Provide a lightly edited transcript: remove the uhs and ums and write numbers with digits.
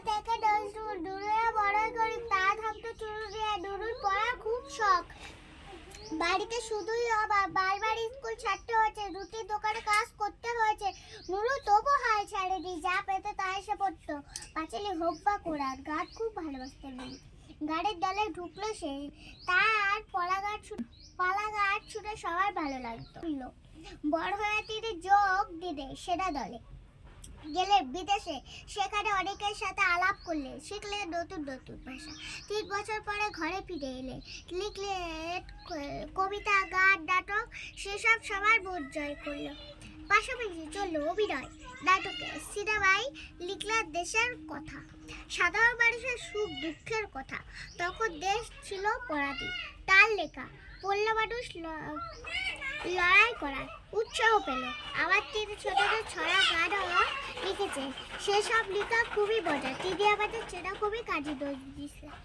থেকে দূরে বড় গরিব তা থাকতো চুরু দিয়ে নুরুর পড়ার খুব শখ। বাড়িতে শুধুই অভাব, বারবার স্কুল ছাড়তে হয়েছে, রুটির দোকানে কাজ করতে হয়েছে। নুরু তবু হাল ছাড়েনি, যা পেতে তা এসে পড়তো। পাঁচালি হোক বা কোরআন, গাছ খুব ভালোবাসতেন নুরু। গাড়ির ডালে ঢুকলো সে, তার পালা গাছ ছুটে সবার ভালো লাগতো। বড় হয়ে তিনি যোগ দিলে সেনা দলে গেলে বিদেশে, সেখানে অনেকের সাথে আলাপ করলে, শিখলে নতুন নতুন ভাষা। 3 বছর পরে ঘরে ফিরে এলে, লিখলে কবিতা, গান, নাটক, সেসব সবার মন জয় করলো। পাশাপাশি চললো অভিনয়, নাটকে, সিনেমায় লিখলেন দেশের কথা, সাধারণ মানুষের সুখ দুঃখের কথা। তখন দেশ ছিল পরাধীন, তার লেখা পড়লে মানুষ লড়াই করার উৎসাহ পেল। আবার তিনি ছোটদের ছড়া গানও লিখেছেন, সেসব লেখা খুবই মজার। তিনি আমাদের চেনা কবি কাজী নজরুল ইসলাম।